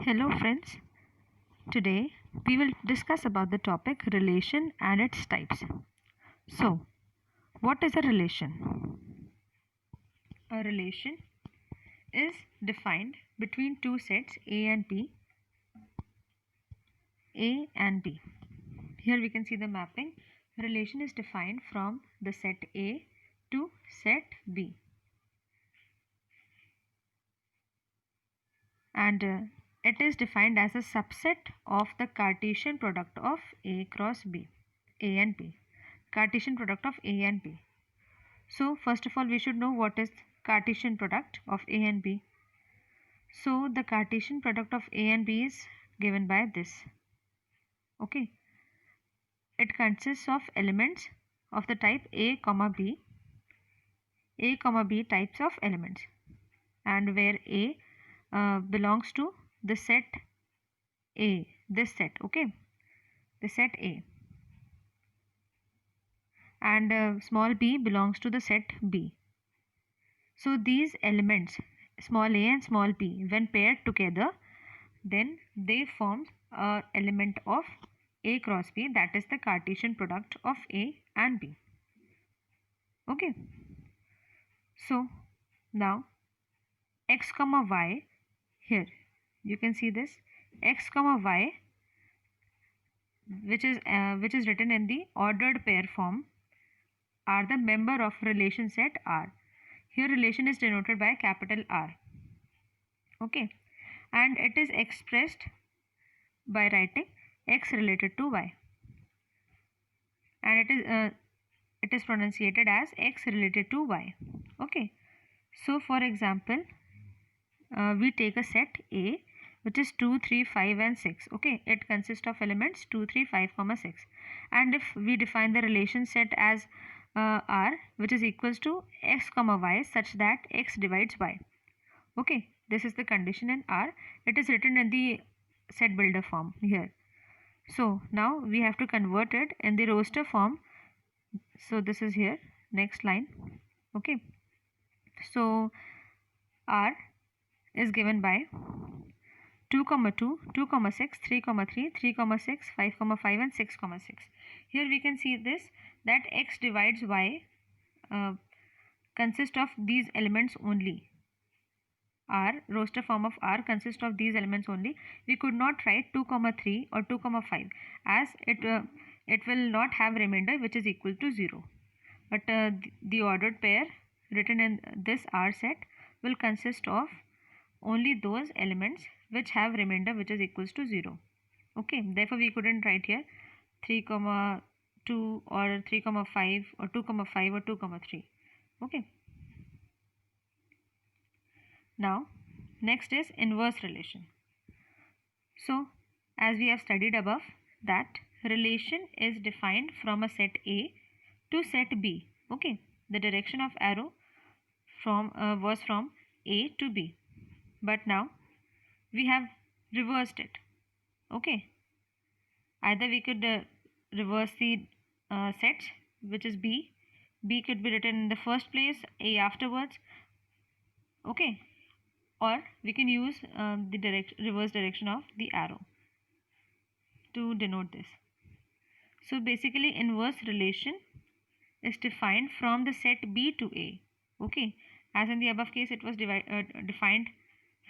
Hello friends, today we will discuss about the topic relation and its types. So, what is a relation? A relation is defined between two sets A and B. A and B. Here we can see the mapping. Relation is defined from the set A to set B. And it is defined as a subset of the Cartesian product of A cross B, A and B. Cartesian product of A and B. So first of all we should know what is Cartesian product of A and B. So the Cartesian product of A and B is given by this. Okay. It consists of elements of the type A, B. A, B types of elements, and where A belongs to the set A, this set, okay, the set A, and small b belongs to the set B. So these elements small a and small b, when paired together, then they form a element of A cross B, that is the Cartesian product of A and B. Okay. So now x comma y, here you can see this x comma y, which is written in the ordered pair form, are the member of relation set R. Here relation is denoted by capital R. Okay, and it is expressed by writing x related to y, and it is pronunciated as x related to y. Okay, so for example, we take a set A which is 2, 3, 5 and 6. Okay, it consists of elements 2, 3, 5, 6, and if we define the relation set as R, which is equals to x comma y, such that x divides y. Okay, this is the condition in R. It is written in the set builder form here. So now we have to convert it in the roster form. So this is here, next line. Okay, so R is given by 2, 2, 2, 6, 3, 3, 3, 6, 5, 5 and 6, 6. Here we can see this, that x divides y consists of these elements only. R, roster form of R consists of these elements only. We could not write 2, 3 or 2, 5 as it will not have remainder which is equal to 0. But the ordered pair written in this R set will consist of only those elements which have remainder which is equals to 0. Okay, therefore we couldn't write here 3, 2 or 3, 5 or 2, 5 or 2, 3. Okay. Now, next is inverse relation. So, as we have studied above, that relation is defined from a set A to set B. Okay, the direction of arrow was from A to B, but now we have reversed it. Okay, either we could reverse the sets, which is B. B could be written in the first place, A afterwards. Okay, or we can use the reverse direction of the arrow to denote this. So basically inverse relation is defined from the set B to A. Okay, as in the above case it was defined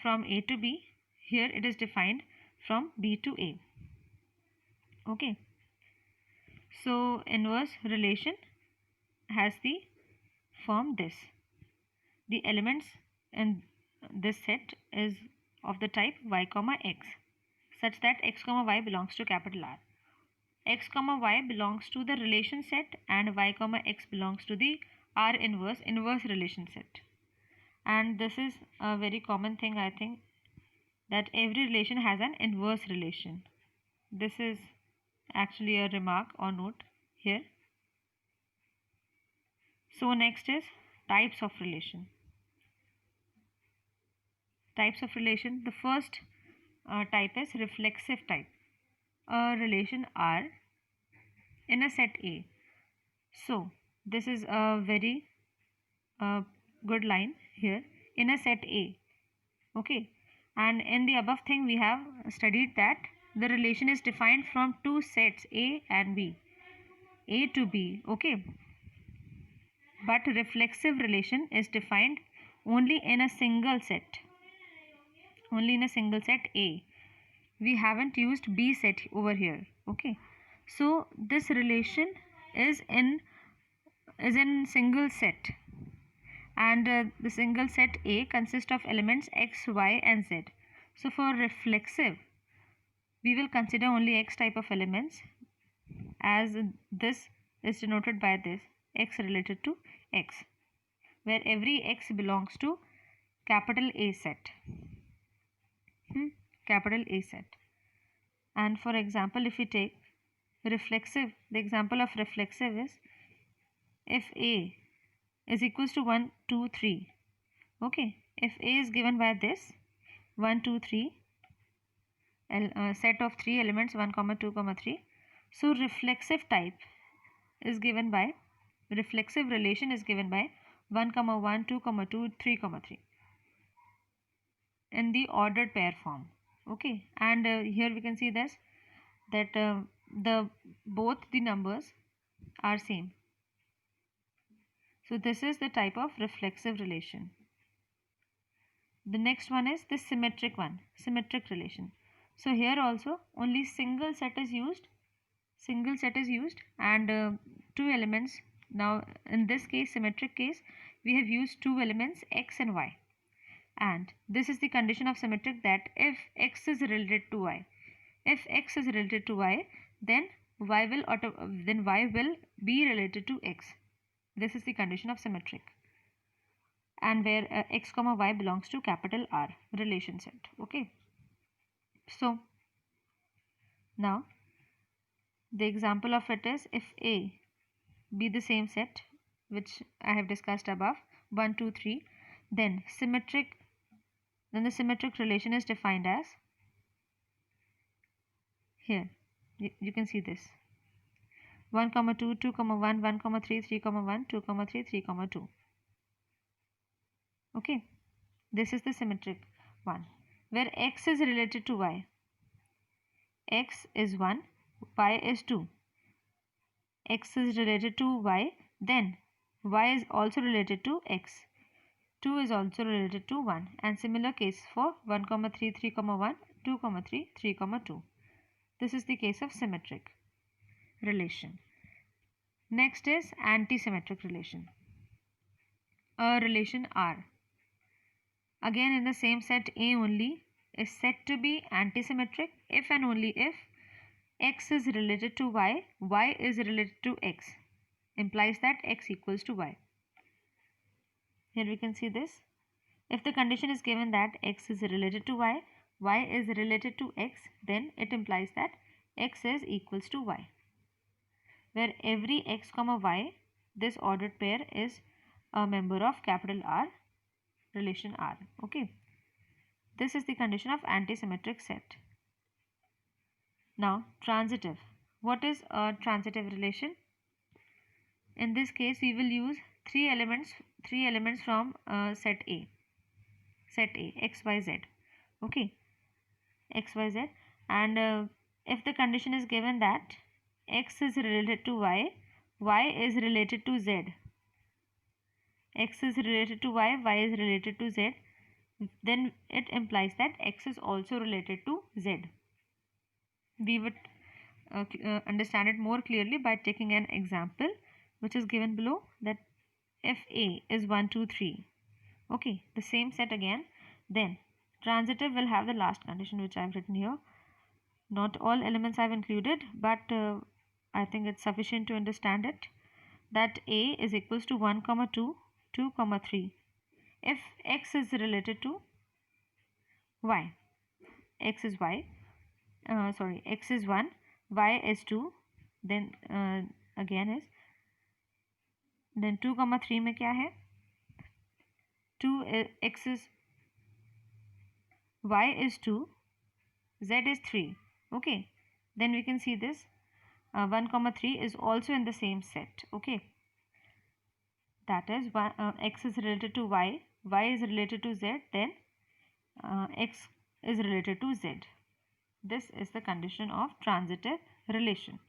from A to B, here it is defined from B to A. Okay, so inverse relation has the form this. The elements in this set is of the type y comma x, such that x comma y belongs to capital R. X comma y belongs to the relation set and y comma x belongs to the R inverse relation set. And this is a very common thing, I think, that every relation has an inverse relation. This is actually a remark or note here. So next is types of relation. Types of relation. The first type is reflexive type. A relation R in a set A. So this is a very good line here, in a set A. Okay, And in the above thing we have studied that the relation is defined from two sets A and B, A to B, okay. But reflexive relation is defined only in a single set, only in a single set A. We haven't used B set over here, okay. So this relation is in single set, and the single set A consists of elements x, y and z. So for reflexive we will consider only x type of elements, as this is denoted by this x related to x, where every x belongs to capital A set, capital A set. And for example, if we take reflexive, the example of reflexive is if A is equals to 1, 2, 3, okay. If A is given by this 1, 2, 3, set of 3 elements 1, 2, 3, so reflexive type is given by, reflexive relation is given by 1, 1, 2, 2, 3, 3 in the ordered pair form, okay. And here we can see this, that the both the numbers are same. So this is the type of reflexive relation. The next one is the symmetric one, symmetric relation. So here also only single set is used, and two elements. Now in this case, symmetric case, we have used two elements x and y, and this is the condition of symmetric, that if x is related to y, then y will be related to x. This is the condition of symmetric, and where x comma y belongs to capital R relation set, okay. So now the example of it is if A be the same set which I have discussed above, 1, 2, 3, then the symmetric relation is defined as, here you can see this 1, 2, 2, 1, 1, 3, 3, 1, 2, 3, 3, 2, okay. This is the symmetric one, where x is related to y, x is 1, y is 2, x is related to y, then y is also related to x, 2 is also related to 1, and similar case for 1, 3, 3, 1, 2, 3, 3, 2. This is the case of symmetric relation. Next is antisymmetric relation. A relation R, again in the same set A only, is said to be antisymmetric if and only if x is related to y, y is related to x, implies that x equals to y. Here we can see this. If the condition is given that x is related to y, y is related to x, then it implies that x is equals to y, where every x comma y, this ordered pair, is a member of capital R relation R, okay. This is the condition of antisymmetric set. Now transitive. What is a transitive relation? In this case we will use three elements from set A, x, y, z, okay, x, y, z. And if the condition is given that x is related to y, y is related to z, x is related to y, y is related to z, then it implies that x is also related to z. We would understand it more clearly by taking an example which is given below, that if A is 1, 2, 3, okay, the same set again, then transitive will have the last condition which I have written here. Not all elements I have included, but I think it's sufficient to understand it, that A is equals to 1, 2, 2, 3. If x is related to y, x is 1, y is 2, then again is, then 2, 3 में क्या है, 2 x is, y is 2, z is 3, okay. Then we can see this 1, 3 is also in the same set, okay. That is x is related to y, y is related to z, then x is related to Z. This is the condition of transitive relation.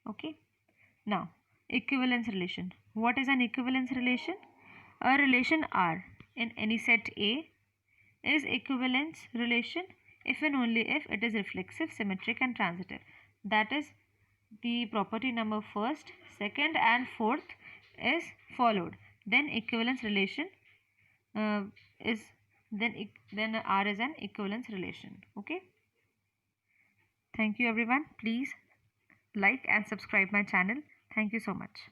Okay. Now, equivalence relation. What is an equivalence relation? A relation R in any set A is equivalence relation if and only if it is reflexive, symmetric and transitive. That is, the property number first, second and fourth is followed. Then equivalence relation is then R is an equivalence relation. Okay. Thank you everyone. Please like and subscribe my channel. Thank you so much.